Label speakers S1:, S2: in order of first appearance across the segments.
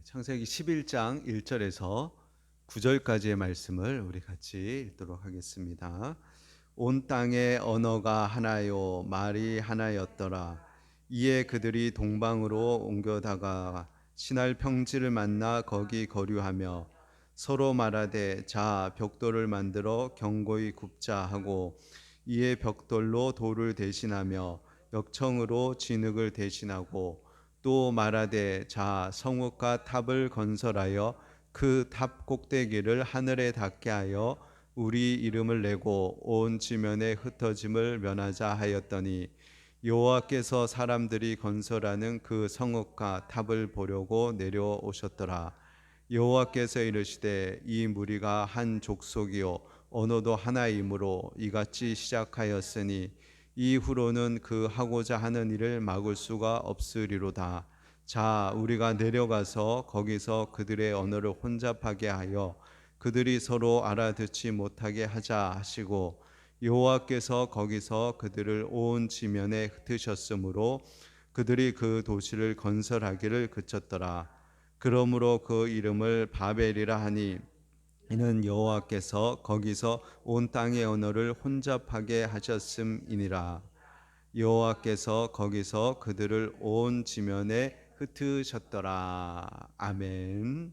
S1: 창세기 11장 1절에서 9절까지의 말씀을 우리 같이 읽도록 하겠습니다. 온 땅의 언어가 하나요 말이 하나였더라. 이에 그들이 동방으로 옮겨다가 신할 평지를 만나 거기 거류하며 서로 말하되 자 벽돌을 만들어 견고히 굽자 하고 이에 벽돌로 돌을 대신하며 역청으로 진흙을 대신하고 또 말하되 자 성읍과 탑을 건설하여 그 탑 꼭대기를 하늘에 닿게 하여 우리 이름을 내고 온 지면에 흩어짐을 면하자 하였더니 여호와께서 사람들이 건설하는 그 성읍과 탑을 보려고 내려오셨더라. 여호와께서 이르시되 이 무리가 한 족속이요 언어도 하나이므로 이같이 시작하였으니 이후로는 그 하고자 하는 일을 막을 수가 없으리로다. 자 우리가 내려가서 거기서 그들의 언어를 혼잡하게 하여 그들이 서로 알아듣지 못하게 하자 하시고 여호와께서 거기서 그들을 온 지면에 흩으셨으므로 그들이 그 도시를 건설하기를 그쳤더라. 그러므로 그 이름을 바벨이라 하니 이는 여호와께서 거기서 온 땅의 언어를 혼잡하게 하셨음이니라. 여호와께서 거기서 그들을 온 지면에 흩으셨더라. 아멘.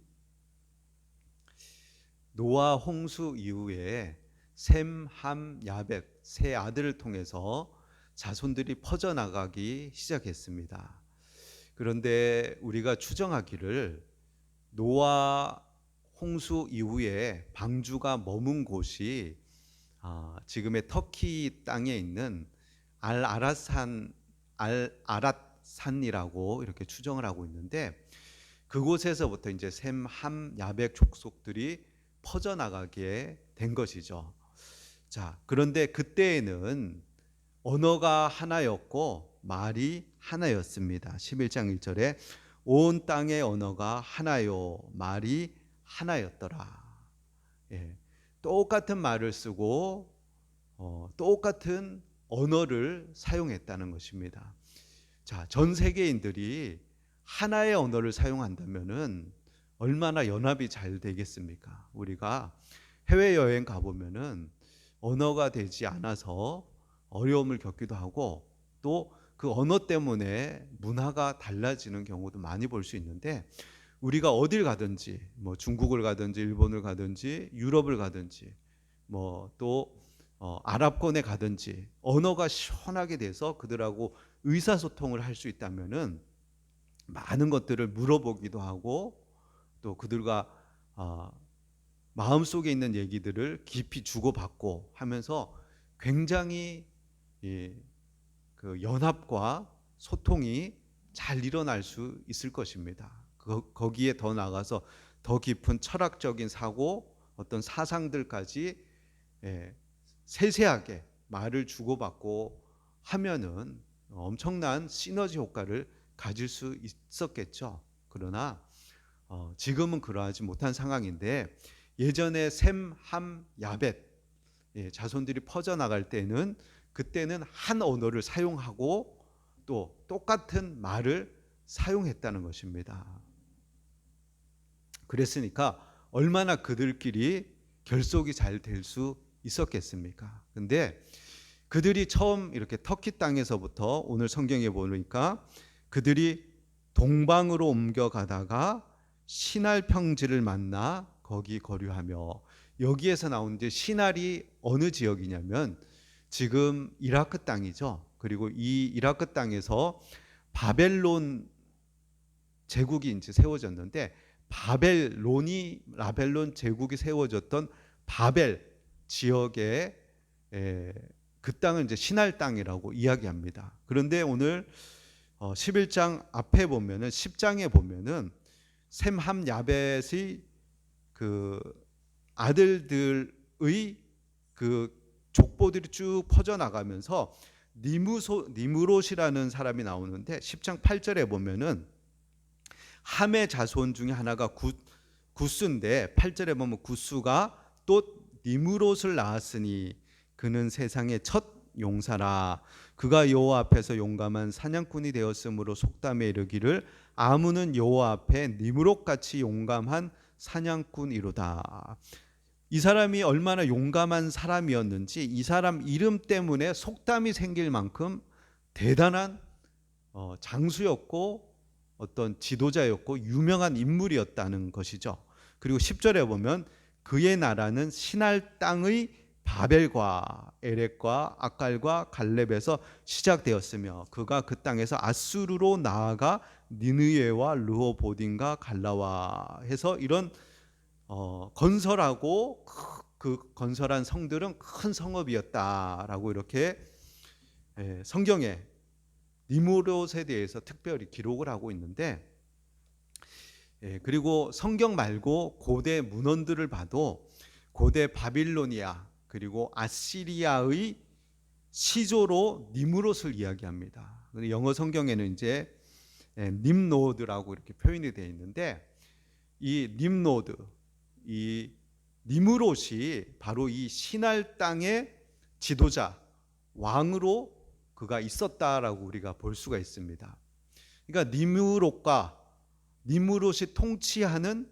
S1: 노아 홍수 이후에 셈, 함, 야벳 세 아들을 통해서 자손들이 퍼져나가기 시작했습니다. 그런데 우리가 추정하기를 노아 홍수 이후에 방주가 머문 곳이 지금의 터키 땅에 있는 알아랏산이라고 이렇게 추정을 하고 있는데 그곳에서부터 이제 셈, 함, 야벳 족속들이 퍼져나가게 된 것이죠. 자, 그런데 그때에는 언어가 하나였고 말이 하나였습니다. 11장 1절에 온 땅의 언어가 하나요 말이 하나였더라. 예, 똑같은 말을 쓰고 똑같은 언어를 사용했다는 것입니다. 자, 전 세계인들이 하나의 언어를 사용한다면은 얼마나 연합이 잘 되겠습니까? 우리가 해외여행 가보면은 언어가 되지 않아서 어려움을 겪기도 하고 또 그 언어 때문에 문화가 달라지는 경우도 많이 볼 수 있는데 우리가 어딜 가든지 뭐 중국을 가든지 일본을 가든지 유럽을 가든지 뭐 또 아랍권에 가든지 언어가 시원하게 돼서 그들하고 의사소통을 할 수 있다면은 많은 것들을 물어보기도 하고 또 그들과 마음속에 있는 얘기들을 깊이 주고받고 하면서 굉장히 그 연합과 소통이 잘 일어날 수 있을 것입니다. 거기에 더 나아가서 더 깊은 철학적인 사고 어떤 사상들까지 세세하게 말을 주고받고 하면은 엄청난 시너지 효과를 가질 수 있었겠죠. 그러나 지금은 그러하지 못한 상황인데 예전에 셈, 함, 야벳 자손들이 퍼져나갈 때는 그때는 한 언어를 사용하고 또 똑같은 말을 사용했다는 것입니다. 그랬으니까 얼마나 그들끼리 결속이 잘 될 수 있었겠습니까? 근데 그들이 처음 이렇게 터키 땅에서부터 오늘 성경에 보니까 그들이 동방으로 옮겨가다가 신할 평지를 만나 거기 거류하며 여기에서 나온 이제 신할이 어느 지역이냐면 지금 이라크 땅이죠. 그리고 이 이라크 땅에서 바벨론 제국이 이제 세워졌는데 라벨론 제국이 세워졌던 바벨 지역의 그 땅을 이제 신할 땅이라고 이야기합니다. 그런데 오늘 11장 앞에 보면은 10장에 보면은 셈, 함, 야벳의 그 아들들의 그 족보들이 쭉 퍼져나가면서 니무롯이라는 사람이 나오는데 10장 8절에 보면은 함의 자손 중에 하나가 구스인데 8절에 보면 구스가 또 니무롯을 낳았으니 그는 세상의 첫 용사라. 그가 여호와 앞에서 용감한 사냥꾼이 되었으므로 속담에 이르기를 아무는 여호와 앞에 니므롯같이 용감한 사냥꾼이로다. 이 사람이 얼마나 용감한 사람이었는지 이 사람 이름 때문에 속담이 생길 만큼 대단한 장수였고 어떤 지도자였고 유명한 인물이었다는 것이죠. 그리고 10절에 보면 그의 나라는 신할 땅의 바벨과 에렉과 악갈과 갈렙에서 시작되었으며 그가 그 땅에서 아수르로 나아가 니느웨와 르호보딘과 갈라와 해서 이런 건설하고 그 건설한 성들은 큰 성읍이었다라고 이렇게 성경에 니므롯에 대해서 특별히 기록을 하고 있는데, 그리고 성경 말고 고대 문헌들을 봐도 고대 바빌로니아 그리고 아시리아의 시조로 니므롯을 이야기합니다. 영어 성경에는 이제 님노드라고 이렇게 표현이 되어 있는데, 이 님노드, 이 니므롯이 바로 이 신할 땅의 지도자, 왕으로 그가 있었다라고 우리가 볼 수가 있습니다. 그러니까 니므롯이 통치하는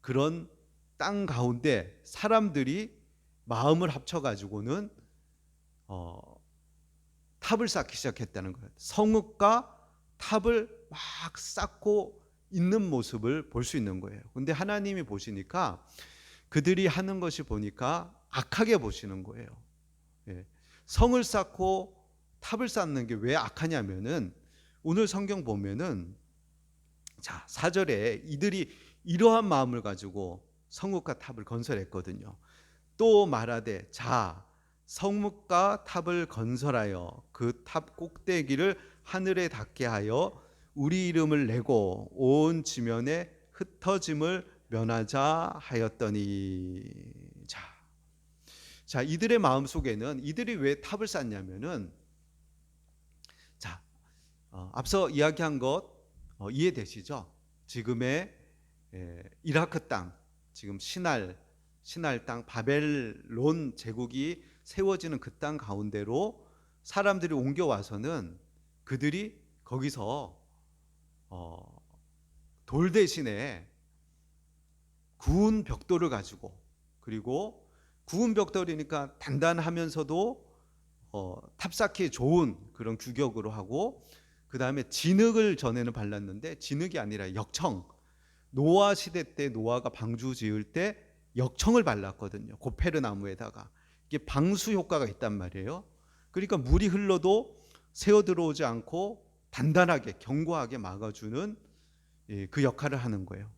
S1: 그런 땅 가운데 사람들이 마음을 합쳐가지고는 탑을 쌓기 시작했다는 거예요. 성읍과 탑을 막 쌓고 있는 모습을 볼 수 있는 거예요. 근데 하나님이 보시니까 그들이 하는 것이 보니까 악하게 보시는 거예요. 성을 쌓고 탑을 쌓는 게 왜 악하냐면은 오늘 성경 보면은 자 4절에 이들이 이러한 마음을 가지고 성읍과 탑을 건설했거든요. 또 말하되 자 성읍과 탑을 건설하여 그 탑 꼭대기를 하늘에 닿게 하여 우리 이름을 내고 온 지면에 흩어짐을 면하자 하였더니. 자 이들의 마음 속에는 이들이 왜 탑을 쌓냐면은 자 앞서 이야기한 것 이해되시죠? 지금의 이라크 땅, 지금 신할 땅 바벨론 제국이 세워지는 그 땅 가운데로 사람들이 옮겨와서는 그들이 거기서 돌 대신에 구운 벽돌을 가지고, 그리고 구운 벽돌이니까 단단하면서도 탑쌓기 좋은 그런 규격으로 하고, 그 다음에 진흙을 전에는 발랐는데 진흙이 아니라 역청, 노아 시대 때 노아가 방주 지을 때 역청을 발랐거든요. 고페르 나무에다가. 이게 방수 효과가 있단 말이에요. 그러니까 물이 흘러도 새어 들어오지 않고 단단하게 견고하게 막아주는 그 역할을 하는 거예요.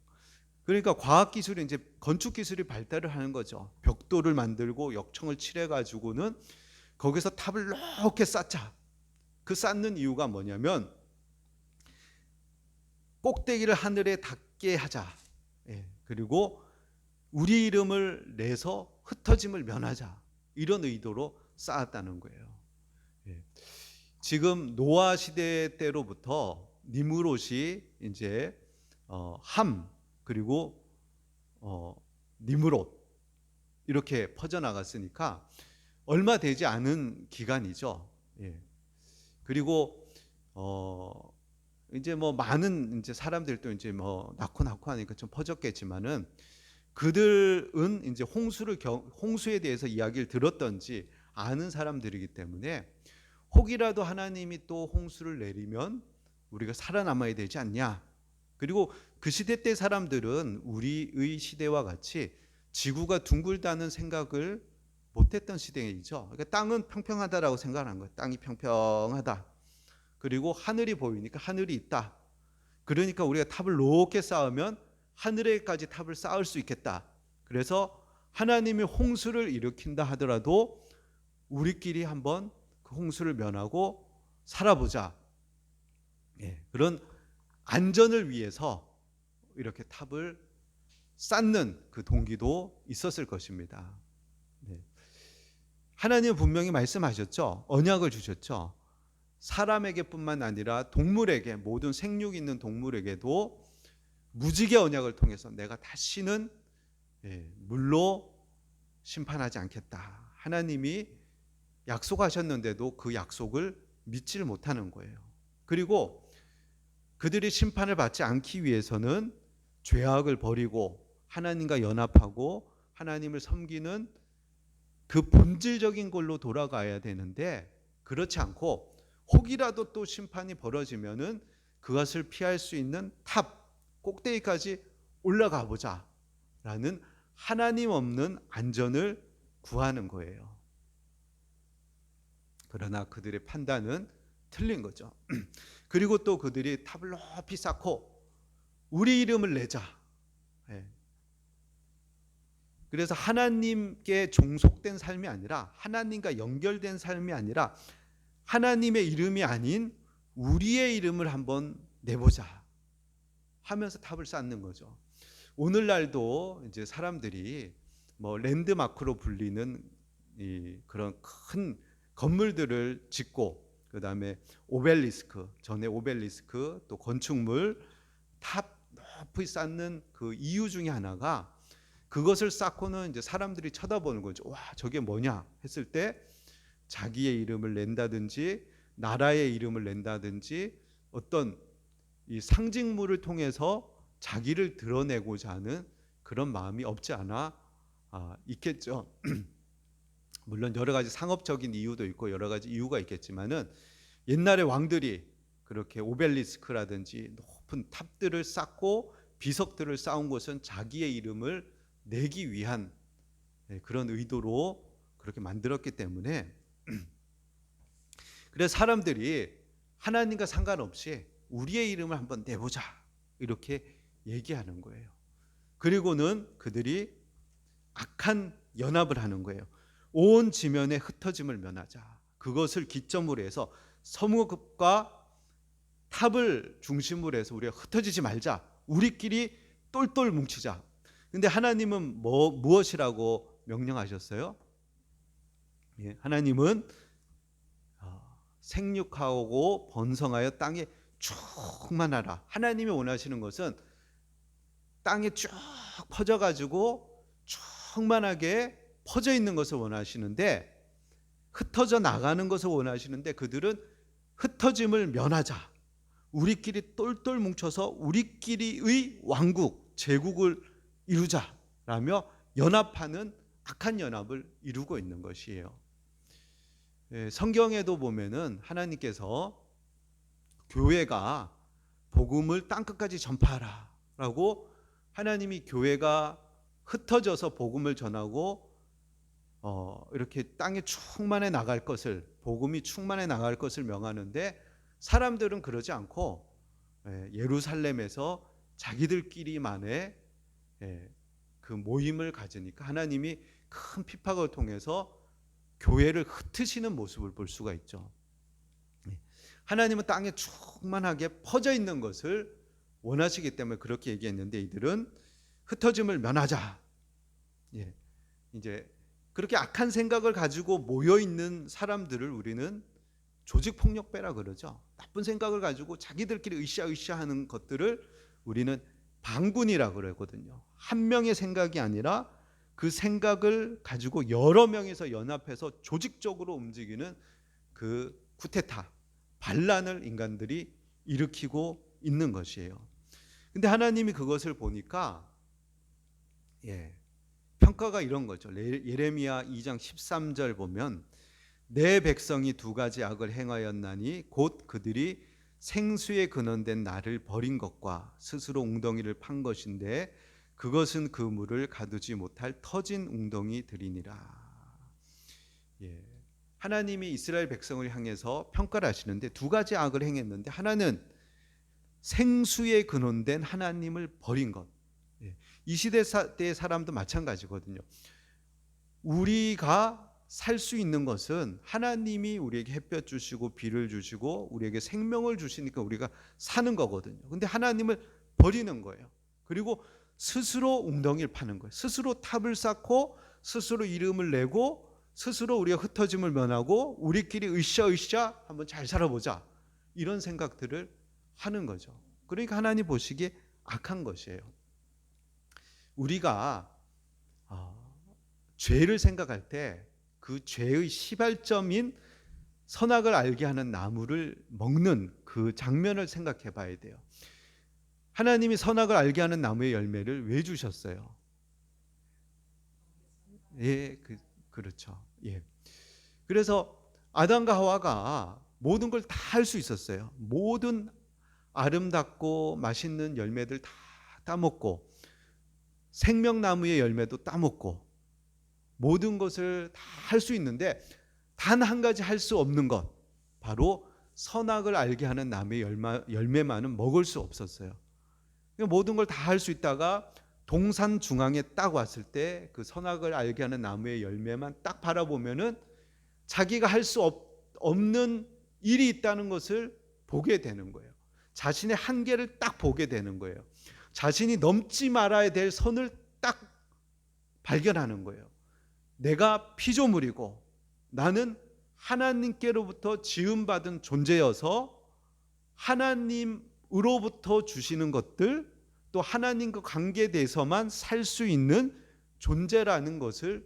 S1: 그러니까 과학 기술이 이제 건축 기술이 발달을 하는 거죠. 벽돌을 만들고 역청을 칠해 가지고는 거기서 탑을 높게 쌓자. 그 쌓는 이유가 뭐냐면 꼭대기를 하늘에 닿게 하자. 그리고 우리 이름을 내서 흩어짐을 면하자. 이런 의도로 쌓았다는 거예요. 지금 노아 시대 때로부터 니므롯이 이제 함 그리고 니므롯 이렇게 퍼져나갔으니까 얼마 되지 않은 기간이죠. 그리고 이제 뭐 많은 이제 사람들도 이제 뭐 낳고 하니까 좀 퍼졌겠지만은 그들은 이제 홍수에 대해서 이야기를 들었던지 아는 사람들이기 때문에 혹이라도 하나님이 또 홍수를 내리면 우리가 살아남아야 되지 않냐. 그리고 그 시대 때 사람들은 우리의 시대와 같이 지구가 둥글다는 생각을 못했던 시대이죠. 그러니까 땅은 평평하다라고 생각하는 거예요. 땅이 평평하다. 그리고 하늘이 보이니까 하늘이 있다. 그러니까 우리가 탑을 높게 쌓으면 하늘에까지 탑을 쌓을 수 있겠다. 그래서 하나님이 홍수를 일으킨다 하더라도 우리끼리 한번 그 홍수를 면하고 살아보자. 그런 안전을 위해서 이렇게 탑을 쌓는 그 동기도 있었을 것입니다. 하나님은 분명히 말씀하셨죠. 언약을 주셨죠. 사람에게뿐만 아니라 동물에게, 모든 생육 있는 동물에게도 무지개 언약을 통해서 내가 다시는 물로 심판하지 않겠다. 하나님이 약속하셨는데도 그 약속을 믿지를 못하는 거예요. 그리고 그들이 심판을 받지 않기 위해서는 죄악을 버리고 하나님과 연합하고 하나님을 섬기는 그 본질적인 걸로 돌아가야 되는데, 그렇지 않고 혹이라도 또 심판이 벌어지면은 그것을 피할 수 있는 탑 꼭대기까지 올라가 보자라는 하나님 없는 안전을 구하는 거예요. 그러나 그들의 판단은 틀린 거죠. 그리고 또 그들이 탑을 높이 쌓고 우리 이름을 내자. 예. 그래서 하나님께 종속된 삶이 아니라, 하나님과 연결된 삶이 아니라 하나님의 이름이 아닌 우리의 이름을 한번 내보자 하면서 탑을 쌓는 거죠. 오늘날도 이제 사람들이 뭐 랜드마크로 불리는 그런 큰 건물들을 짓고, 그다음에 오벨리스크, 전에 오벨리스크, 또 건축물 탑 높이 쌓는 그 이유 중에 하나가, 그것을 쌓고는 이제 사람들이 쳐다보는 거죠. 와, 저게 뭐냐 했을 때 자기의 이름을 낸다든지 나라의 이름을 낸다든지 어떤 이 상징물을 통해서 자기를 드러내고자 하는 그런 마음이 없지 않아 있겠죠. 물론 여러 가지 상업적인 이유도 있고 여러 가지 이유가 있겠지만은, 옛날에 왕들이 그렇게 오벨리스크라든지 높은 탑들을 쌓고 비석들을 쌓은 것은 자기의 이름을 내기 위한 그런 의도로 그렇게 만들었기 때문에, 그래서 사람들이 하나님과 상관없이 우리의 이름을 한번 내보자 이렇게 얘기하는 거예요. 그리고는 그들이 악한 연합을 하는 거예요. 온 지면에 흩어짐을 면하자. 그것을 기점으로 해서 성읍과 탑을 중심으로 해서 우리가 흩어지지 말자. 우리끼리 똘똘 뭉치자. 근데 하나님은 무엇이라고 명령하셨어요? 예, 하나님은 생육하고 번성하여 땅에 충만하라. 하나님이 원하시는 것은 땅에 쭉 퍼져가지고 충만하게 퍼져 있는 것을 원하시는데, 흩어져 나가는 것을 원하시는데, 그들은 흩어짐을 면하자. 우리끼리 똘똘 뭉쳐서 우리끼리의 왕국, 제국을 이루자라며 연합하는 악한 연합을 이루고 있는 것이에요. 성경에도 보면은 하나님께서 교회가 복음을 땅끝까지 전파하라라고, 하나님이 교회가 흩어져서 복음을 전하고 이렇게 땅에 충만해 나갈 것을, 복음이 충만해 나갈 것을 명하는데, 사람들은 그러지 않고 예루살렘에서 자기들끼리만의 그 모임을 가지니까 하나님이 큰 핍박을 통해서 교회를 흩으시는 모습을 볼 수가 있죠. 하나님은 땅에 충만하게 퍼져 있는 것을 원하시기 때문에 그렇게 얘기했는데, 이들은 흩어짐을 면하자. 이제 그렇게 악한 생각을 가지고 모여 있는 사람들을 우리는 조직폭력배라 그러죠. 나쁜 생각을 가지고 자기들끼리 으쌰으쌰 하는 것들을 우리는 반군이라 그러거든요. 한 명의 생각이 아니라 그 생각을 가지고 여러 명이서 연합해서 조직적으로 움직이는 그 쿠데타, 반란을 인간들이 일으키고 있는 것이에요. 근데 하나님이 그것을 보니까 평가가 이런 거죠. 예레미야 2장 13절 보면, 내 백성이 두 가지 악을 행하였나니 곧 그들이 생수에 근원된 나를 버린 것과 스스로 웅덩이를 판 것인데 그것은 그 물을 가두지 못할 터진 웅덩이들이니라. 하나님이 이스라엘 백성을 향해서 평가를 하시는데, 두 가지 악을 행했는데, 하나는 생수에 근원된 하나님을 버린 것. 이 시대 때 사람도 마찬가지거든요. 우리가 살 수 있는 것은 하나님이 우리에게 햇볕 주시고 비를 주시고 우리에게 생명을 주시니까 우리가 사는 거거든요. 근데 하나님을 버리는 거예요. 그리고 스스로 웅덩이를 파는 거예요. 스스로 탑을 쌓고 스스로 이름을 내고 스스로 우리가 흩어짐을 면하고 우리끼리 으쌰으쌰 한번 잘 살아보자, 이런 생각들을 하는 거죠. 그러니까 하나님 보시기에 악한 것이에요. 우리가 죄를 생각할 때 그 죄의 시발점인 선악을 알게 하는 나무를 먹는 그 장면을 생각해 봐야 돼요. 하나님이 선악을 알게 하는 나무의 열매를 왜 주셨어요? 예, 그렇죠. 예. 그래서 아담과 하와가 모든 걸 다 할 수 있었어요. 모든 아름답고 맛있는 열매들 다 따먹고 생명나무의 열매도 따먹고 모든 것을 다 할 수 있는데 단 한 가지 할 수 없는 것, 바로 선악을 알게 하는 나무의 열매만은 먹을 수 없었어요. 모든 걸 다 할 수 있다가 동산 중앙에 딱 왔을 때 그 선악을 알게 하는 나무의 열매만 딱 바라보면은 자기가 할 수 없는 일이 있다는 것을 보게 되는 거예요. 자신의 한계를 딱 보게 되는 거예요. 자신이 넘지 말아야 될 선을 딱 발견하는 거예요. 내가 피조물이고 나는 하나님께로부터 지음받은 존재여서 하나님으로부터 주시는 것들, 또 하나님과 관계돼서만 살 수 있는 존재라는 것을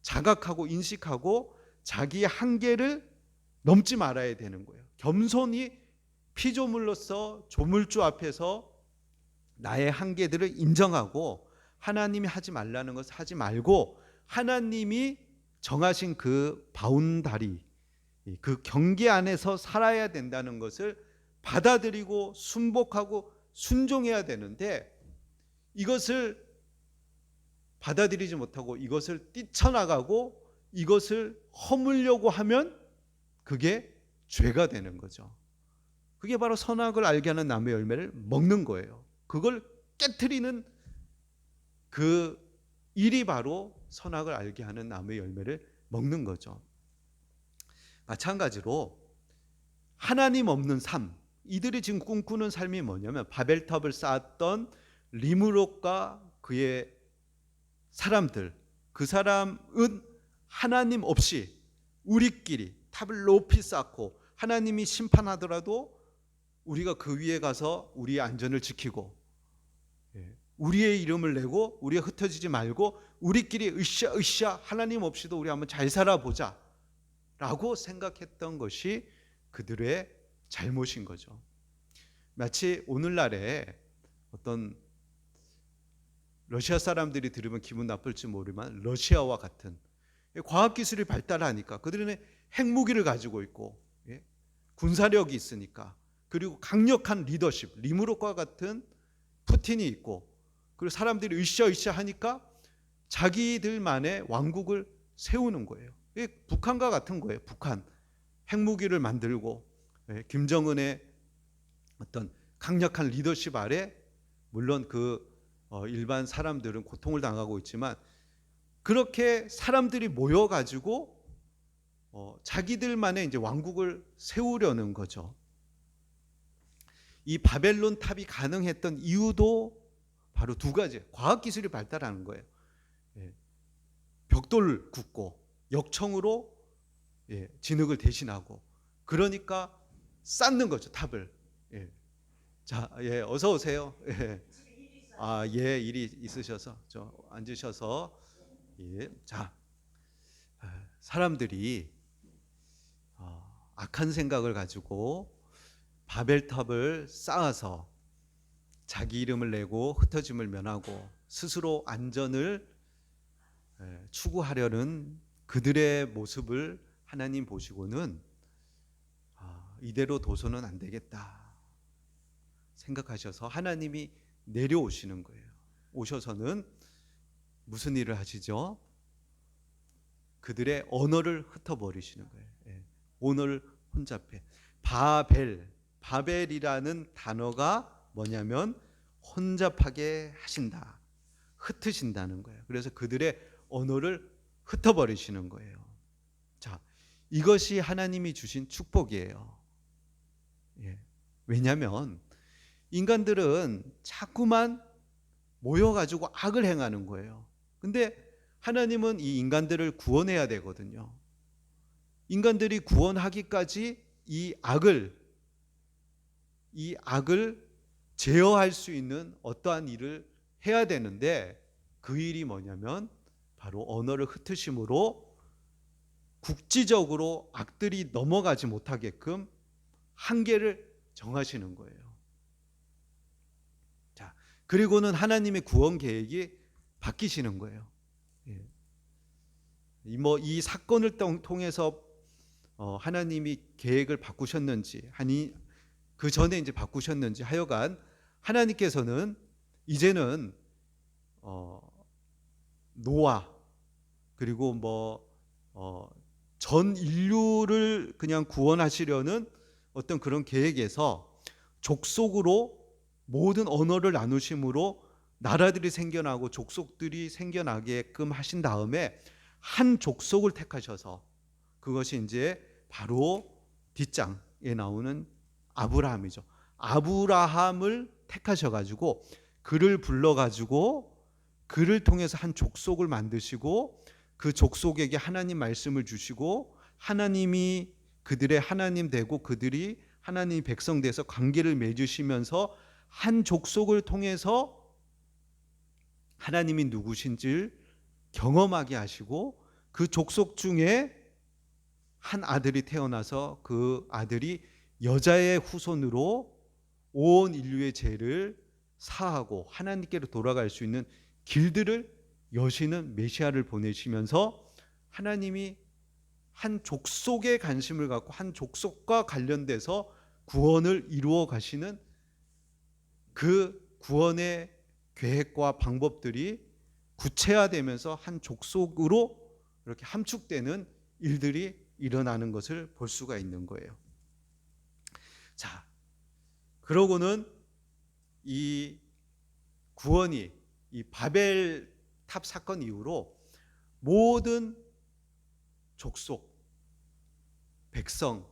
S1: 자각하고 인식하고 자기의 한계를 넘지 말아야 되는 거예요. 겸손히 피조물로서 조물주 앞에서 나의 한계들을 인정하고 하나님이 하지 말라는 것을 하지 말고 하나님이 정하신 그 바운다리, 그 경계 안에서 살아야 된다는 것을 받아들이고 순복하고 순종해야 되는데, 이것을 받아들이지 못하고 이것을 뛰쳐나가고 이것을 허물려고 하면 그게 죄가 되는 거죠. 그게 바로 선악을 알게 하는 나무의 열매를 먹는 거예요. 그걸 깨트리는 그 일이 바로 선악을 알게 하는 나무의 열매를 먹는 거죠. 마찬가지로 하나님 없는 삶, 이들이 지금 꿈꾸는 삶이 뭐냐면 바벨탑을 쌓았던 리므롯과 그의 사람들, 그 사람은 하나님 없이 우리끼리 탑을 높이 쌓고 하나님이 심판하더라도 우리가 그 위에 가서 우리의 안전을 지키고 우리의 이름을 내고 우리가 흩어지지 말고 우리끼리 으쌰 하나님 없이도 우리 한번 잘 살아보자 라고 생각했던 것이 그들의 잘못인 거죠. 마치 오늘날에 어떤 러시아 사람들이 들으면 기분 나쁠지 모르지만 러시아와 같은 과학기술이 발달하니까 그들은 핵무기를 가지고 있고 군사력이 있으니까, 그리고 강력한 리더십, 리므롯과 같은 푸틴이 있고, 그리고 사람들이 으쌰 하니까 자기들만의 왕국을 세우는 거예요. 북한과 같은 거예요. 북한 핵무기를 만들고 김정은의 어떤 강력한 리더십 아래 물론 그 일반 사람들은 고통을 당하고 있지만 그렇게 사람들이 모여가지고 자기들만의 이제 왕국을 세우려는 거죠. 이 바벨론 탑이 가능했던 이유도 바로 두 가지. 과학기술이 발달하는 거예요. 벽돌 굽고 역청으로 진흙을 대신하고, 그러니까 쌓는 거죠, 탑을. 자, 어서 오세요. 일이 있으셔서 앉으셔서. 자, 사람들이 악한 생각을 가지고 바벨탑을 쌓아서 자기 이름을 내고 흩어짐을 면하고 스스로 안전을 추구하려는 그들의 모습을 하나님 보시고는 이대로 둬서는 안 되겠다 생각하셔서 하나님이 내려오시는 거예요. 오셔서는 무슨 일을 하시죠? 그들의 언어를 흩어버리시는 거예요. 언어를 혼잡해. 바벨이라는 단어가 뭐냐면 혼잡하게 하신다, 흩으신다는 거예요. 그래서 그들의 언어를 흩어버리시는 거예요. 자, 이것이 하나님이 주신 축복이에요. 왜냐하면 인간들은 자꾸만 모여가지고 악을 행하는 거예요. 근데 하나님은 이 인간들을 구원해야 되거든요. 인간들이 구원하기까지 이 악을 제어할 수 있는 어떠한 일을 해야 되는데, 그 일이 뭐냐면 바로 언어를 흩으심으로 국지적으로 악들이 넘어가지 못하게끔 한계를 정하시는 거예요. 자, 그리고는 하나님의 구원 계획이 바뀌시는 거예요. 예. 이 사건을 통해서 하나님이 계획을 바꾸셨는지, 아니 그 전에 이제 바꾸셨는지 하여간 하나님께서는 이제는 노아 그리고 전 인류를 그냥 구원하시려는 어떤 그런 계획에서 족속으로 모든 언어를 나누심으로 나라들이 생겨나고 족속들이 생겨나게끔 하신 다음에 한 족속을 택하셔서, 그것이 이제 바로 뒷장에 나오는 아브라함이죠. 아브라함을 택하셔가지고 그를 불러가지고 그를 통해서 한 족속을 만드시고 그 족속에게 하나님 말씀을 주시고 하나님이 그들의 하나님 되고 그들이 하나님 백성 돼서 관계를 맺으시면서 한 족속을 통해서 하나님이 누구신지를 경험하게 하시고 그 족속 중에 한 아들이 태어나서 그 아들이 여자의 후손으로 온 인류의 죄를 사하고 하나님께로 돌아갈 수 있는 길들을 여시는 메시아를 보내시면서 하나님이 한 족속에 관심을 갖고 한 족속과 관련돼서 구원을 이루어 가시는 그 구원의 계획과 방법들이 구체화되면서 한 족속으로 이렇게 함축되는 일들이 일어나는 것을 볼 수가 있는 거예요. 자, 그러고는 이 구원이 이 바벨탑 사건 이후로 모든 족속, 백성,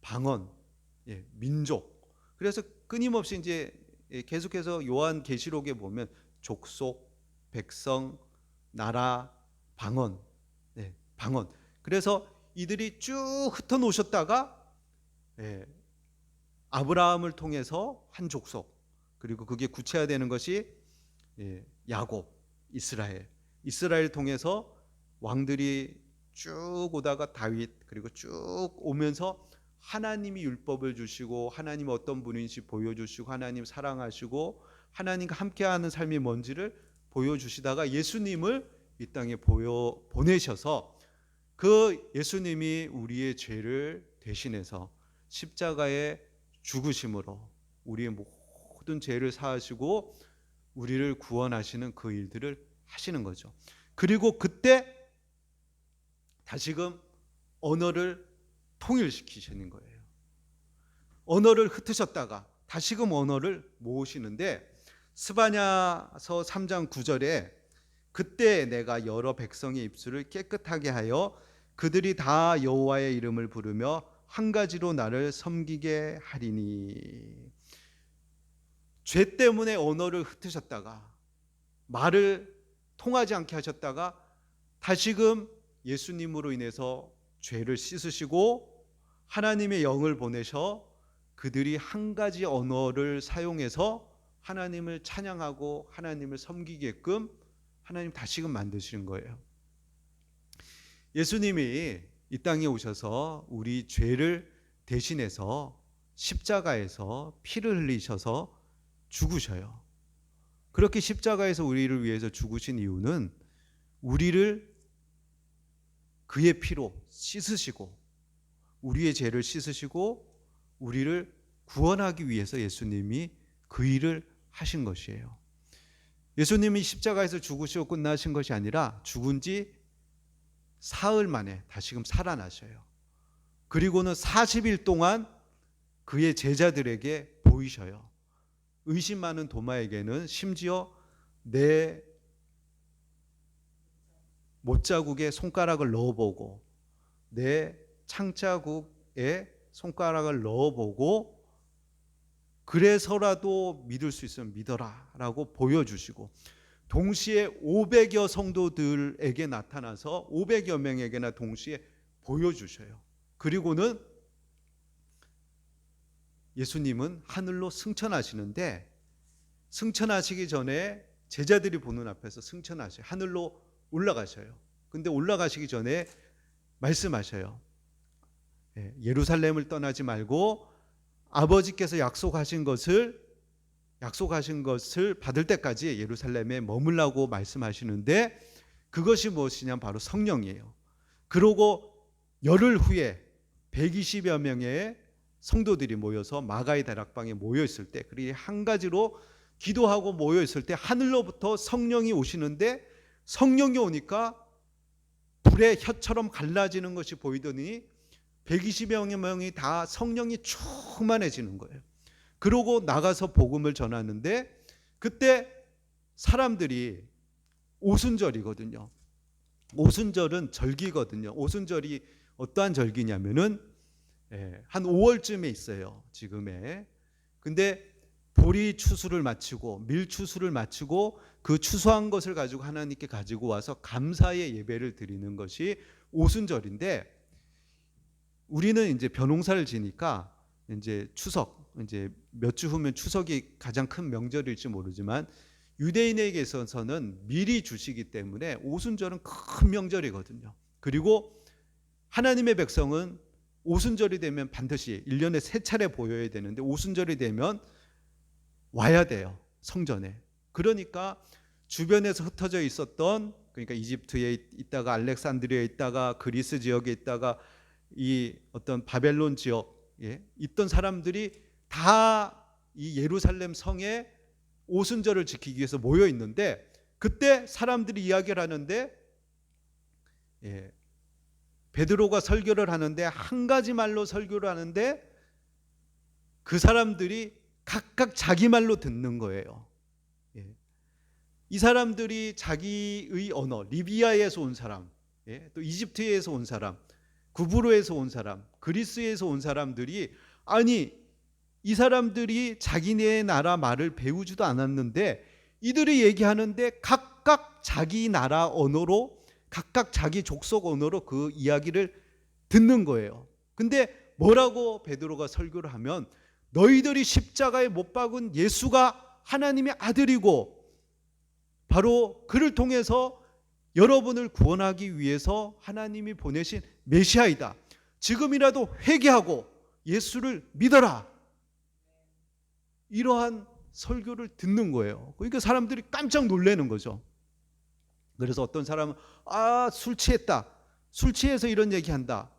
S1: 방언, 민족, 그래서 끊임없이 이제 계속해서 요한 계시록에 보면 족속, 백성, 나라, 방언, 방언. 그래서 이들이 쭉 흩어놓으셨다가 아브라함을 통해서 한 족속, 그리고 그게 구체화되는 것이 야곱, 이스라엘 통해서 왕들이 쭉 오다가 다윗, 그리고 쭉 오면서 하나님이 율법을 주시고 하나님 어떤 분인지 보여주시고 하나님 사랑하시고 하나님과 함께하는 삶이 뭔지를 보여주시다가 예수님을 이 땅에 보내셔서 그 예수님이 우리의 죄를 대신해서 십자가에 죽으심으로 우리의 모든 죄를 사하시고 우리를 구원하시는 그 일들을 하시는 거죠. 그리고 그때 다시금 언어를 통일시키시는 거예요. 언어를 흩으셨다가 다시금 언어를 모으시는데 스바냐서 3장 9절에 그때 내가 여러 백성의 입술을 깨끗하게 하여 그들이 다 여호와의 이름을 부르며 한 가지로 나를 섬기게 하리니. 죄 때문에 언어를 흩으셨다가 말을 통하지 않게 하셨다가 다시금 예수님으로 인해서 죄를 씻으시고 하나님의 영을 보내셔 그들이 한 가지 언어를 사용해서 하나님을 찬양하고 하나님을 섬기게끔 하나님 다시금 만드시는 거예요. 예수님이 이 땅에 오셔서 우리 죄를 대신해서 십자가에서 피를 흘리셔서 죽으셔요. 그렇게 십자가에서 우리를 위해서 죽으신 이유는 우리를 그의 피로 씻으시고 우리의 죄를 씻으시고 우리를 구원하기 위해서 예수님이 그 일을 하신 것이에요. 예수님이 십자가에서 죽으시고 끝나신 것이 아니라 죽은 지 사흘 만에 다시금 살아나셔요. 그리고는 40일 동안 그의 제자들에게 보이셔요. 의심 많은 도마에게는 심지어 내 못자국에 손가락을 넣어보고 내 창자국에 손가락을 넣어보고 그래서라도 믿을 수 있으면 믿어라 라고 보여주시고 동시에 500여 성도들에게 나타나서 500여 명에게나 동시에 보여주셔요. 그리고는 예수님은 하늘로 승천하시는데 승천하시기 전에 제자들이 보는 앞에서 승천하셔요. 하늘로 올라가셔요. 근데 올라가시기 전에 말씀하셔요. 예루살렘을 떠나지 말고 아버지께서 약속하신 것을 받을 때까지 예루살렘에 머물라고 말씀하시는데, 그것이 무엇이냐면 바로 성령이에요. 그러고 열흘 후에 120여 명의 성도들이 모여서 마가의 다락방에 모여 있을 때, 그리고 한 가지로 기도하고 모여 있을 때 하늘로부터 성령이 오시는데, 성령이 오니까 불의 혀처럼 갈라지는 것이 보이더니 120여 명이 다 성령이 충만해지는 거예요. 그러고 나가서 복음을 전하는데, 그때 사람들이 오순절이거든요. 오순절은 절기거든요. 오순절이 어떠한 절기냐면은 한 5월쯤에 있어요, 지금에. 근데 보리 추수를 마치고 밀 추수를 마치고 그 추수한 것을 가지고 하나님께 가지고 와서 감사의 예배를 드리는 것이 오순절인데, 우리는 이제 벼농사를 지니까 이제 추석, 이제 몇 주 후면 추석이 가장 큰 명절일지 모르지만 유대인에게서는 미리 주시기 때문에 오순절은 큰 명절이거든요. 그리고 하나님의 백성은 오순절이 되면 반드시 1년에 3차례 보여야 되는데, 오순절이 되면 와야 돼요, 성전에. 그러니까 주변에서 흩어져 있었던, 그러니까 이집트에 있다가 알렉산드리아에 있다가 그리스 지역에 있다가 이 어떤 바벨론 지역에 있던 사람들이 다 이 예루살렘 성에 오순절을 지키기 위해서 모여 있는데, 그때 사람들이 이야기를 하는데, 베드로가 설교를 하는데 한 가지 말로 설교를 하는데 그 사람들이 각각 자기 말로 듣는 거예요. 이 사람들이 자기의 언어, 리비아에서 온 사람, 또 이집트에서 온 사람, 구브로에서 온 사람, 그리스에서 온 사람들이, 아니 이 사람들이 자기네 나라 말을 배우지도 않았는데 이들이 얘기하는데 각각 자기 나라 언어로, 각각 자기 족속 언어로 그 이야기를 듣는 거예요. 근데 뭐라고 베드로가 설교를 하면, 너희들이 십자가에 못 박은 예수가 하나님의 아들이고 바로 그를 통해서 여러분을 구원하기 위해서 하나님이 보내신 메시아이다. 지금이라도 회개하고 예수를 믿어라. 이러한 설교를 듣는 거예요. 그러니까 사람들이 깜짝 놀라는 거죠. 그래서 어떤 사람은 술 취했다, 술 취해서 이런 얘기한다,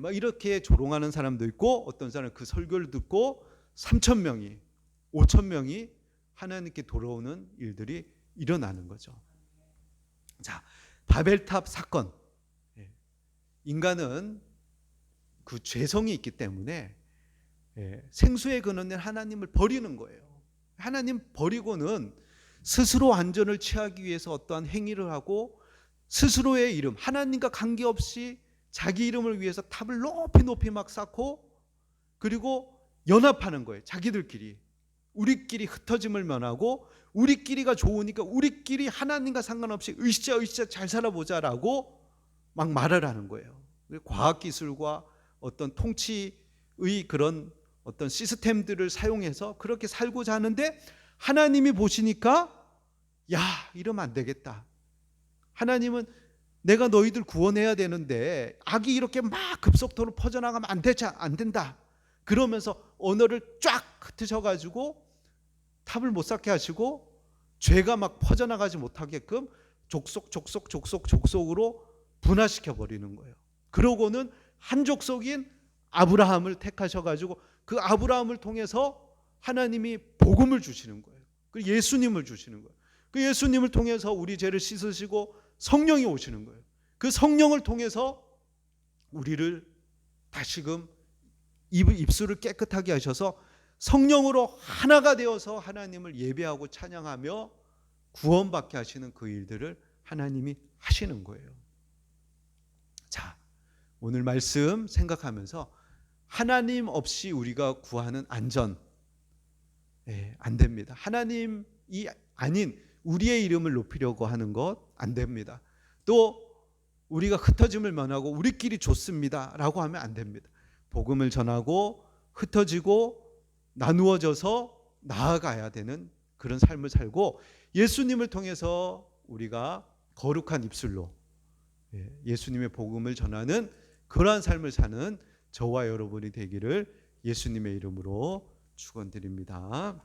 S1: 막 이렇게 조롱하는 사람도 있고, 어떤 사람은 그 설교를 듣고 3,000명이 5,000명이 하나님께 돌아오는 일들이 일어나는 거죠. 자, 바벨탑 사건. 인간은 그 죄성이 있기 때문에 생수의 근원인 하나님을 버리는 거예요. 하나님 버리고는 스스로 안전을 취하기 위해서 어떠한 행위를 하고, 스스로의 이름, 하나님과 관계없이 자기 이름을 위해서 탑을 높이 막 쌓고, 그리고 연합하는 거예요. 자기들끼리. 우리끼리 흩어짐을 면하고, 우리끼리가 좋으니까 우리끼리 하나님과 상관없이 으쌰 잘 살아보자라고 막 말을 하는 거예요. 과학기술과 어떤 통치의 그런 어떤 시스템들을 사용해서 그렇게 살고자 하는데, 하나님이 보시니까 야, 이러면 안 되겠다. 하나님은 내가 너희들 구원해야 되는데 악이 이렇게 막 급속도로 퍼져나가면 안 된다. 그러면서 언어를 쫙 흩으셔가지고 탑을 못 쌓게 하시고, 죄가 막 퍼져나가지 못하게끔 족속으로 분화시켜 버리는 거예요. 그러고는 한 족속인 아브라함을 택하셔가지고 그 아브라함을 통해서 하나님이 복음을 주시는 거예요. 그 예수님을 주시는 거예요. 그 예수님을 통해서 우리 죄를 씻으시고 성령이 오시는 거예요. 그 성령을 통해서 우리를 다시금 입술을 깨끗하게 하셔서 성령으로 하나가 되어서 하나님을 예배하고 찬양하며 구원받게 하시는 그 일들을 하나님이 하시는 거예요. 자, 오늘 말씀 생각하면서 하나님 없이 우리가 구하는 안전, 안 됩니다. 하나님이 아닌 우리의 이름을 높이려고 하는 것 안 됩니다. 또 우리가 흩어짐을 면하고 우리끼리 좋습니다 라고 하면 안 됩니다. 복음을 전하고 흩어지고 나누어져서 나아가야 되는 그런 삶을 살고, 예수님을 통해서 우리가 거룩한 입술로 예수님의 복음을 전하는 그러한 삶을 사는 저와 여러분이 되기를 예수님의 이름으로 축원드립니다.